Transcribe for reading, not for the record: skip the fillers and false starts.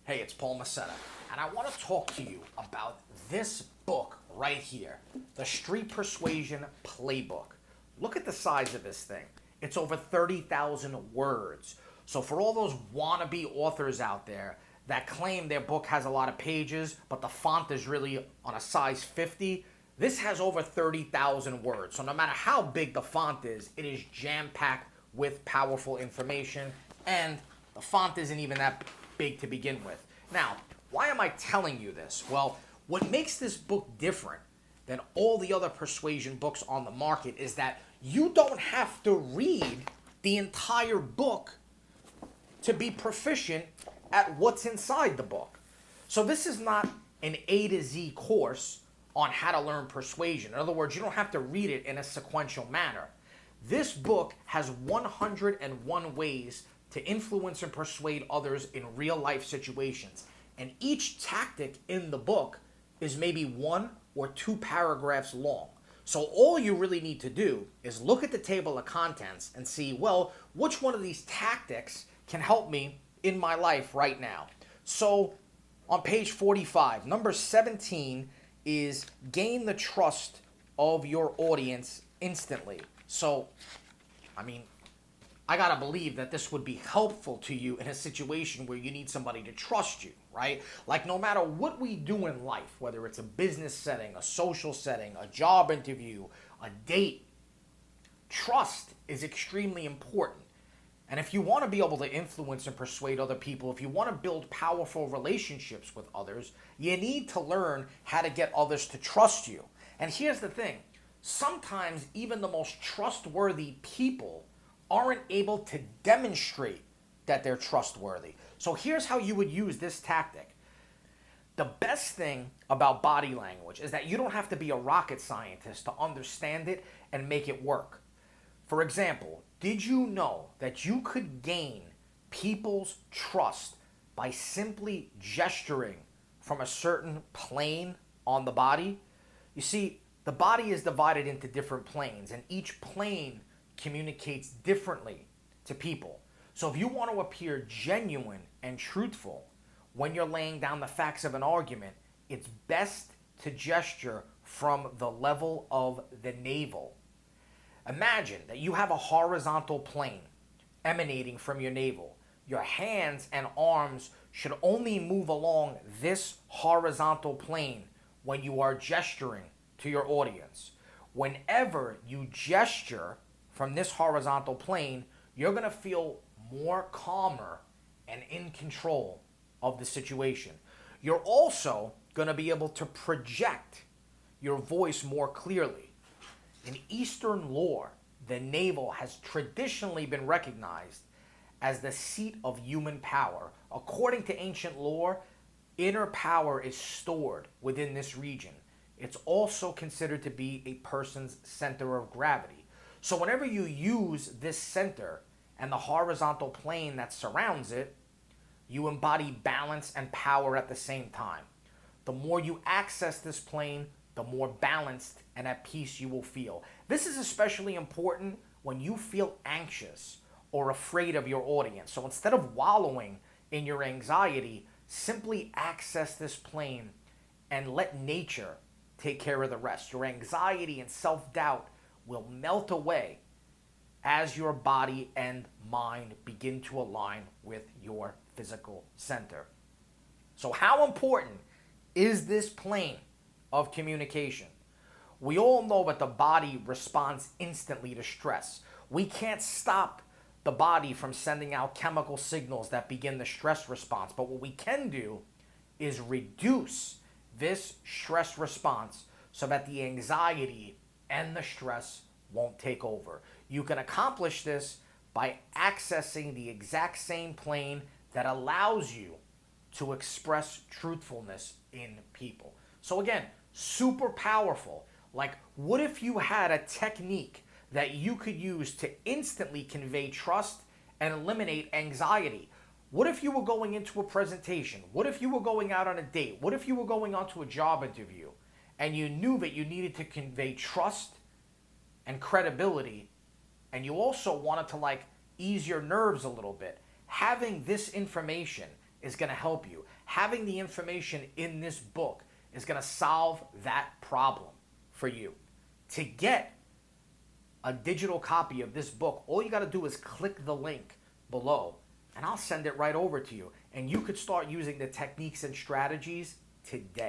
Hey, it's Paul Masetta, and I want to talk to you about this book right here, the Street Persuasion Playbook. Look at the size of this thing. It's over 30,000 words. So for all those wannabe authors out there that claim their book has a lot of pages, but the font is really on a size 50, this has over 30,000 words. So no matter how big the font is, it is jam-packed with powerful information, and the font isn't even that big to begin with. Now, why am I telling you this? Well, what makes this book different than all the other persuasion books on the market is that you don't have to read the entire book to be proficient at what's inside the book. So this is not an A to Z course on how to learn persuasion. In other words, you don't have to read it in a sequential manner. This book has 101 ways to influence and persuade others in real life situations. And each tactic in the book is maybe 1 or 2 paragraphs long. So all you really need to do is look at the table of contents and see, well, which one of these tactics can help me in my life right now. So on page 45, number 17 is gain the trust of your audience instantly. So, I gotta believe that this would be helpful to you in a situation where you need somebody to trust you, right? Like no matter what we do in life, whether it's a business setting, a social setting, a job interview, a date, trust is extremely important. And if you want to be able to influence and persuade other people, if you want to build powerful relationships with others, you need to learn how to get others to trust you. And here's the thing. Sometimes even the most trustworthy people aren't able to demonstrate that they're trustworthy. So here's how you would use this tactic. The best thing about body language is that you don't have to be a rocket scientist to understand it and make it work. For example, did you know that you could gain people's trust by simply gesturing from a certain plane on the body? You see, the body is divided into different planes, and each plane communicates differently to people. So if you want to appear genuine and truthful when you're laying down the facts of an argument, it's best to gesture from the level of the navel. Imagine that you have a horizontal plane emanating from your navel. Your hands and arms should only move along this horizontal plane when you are gesturing to your audience. Whenever you gesture from this horizontal plane, you're going to feel more calmer and in control of the situation. You're also going to be able to project your voice more clearly. In Eastern lore, the navel has traditionally been recognized as the seat of human power. According to ancient lore, inner power is stored within this region. It's also considered to be a person's center of gravity. So whenever you use this center and the horizontal plane that surrounds it, you embody balance and power at the same time. The more you access this plane, the more balanced and at peace you will feel. This is especially important when you feel anxious or afraid of your audience. So instead of wallowing in your anxiety, simply access this plane and let nature take care of the rest. Your anxiety and self-doubt will melt away as your body and mind begin to align with your physical center. So how important is this plane of communication? We all know that the body responds instantly to stress. We can't stop the body from sending out chemical signals that begin the stress response, but what we can do is reduce this stress response so that the anxiety and the stress won't take over. You can accomplish this by accessing the exact same plane that allows you to express truthfulness in people. So again, super powerful. Like, what if you had a technique that you could use to instantly convey trust and eliminate anxiety? What if you were going into a presentation? What if you were going out on a date? What if you were going onto a job interview and you knew that you needed to convey trust and credibility, and you also wanted to ease your nerves a little bit? Having this information is going to help you. Having the information in this book is going to solve that problem for you. To get a digital copy of this book, all you got to do is click the link below and I'll send it right over to you. And you could start using the techniques and strategies today.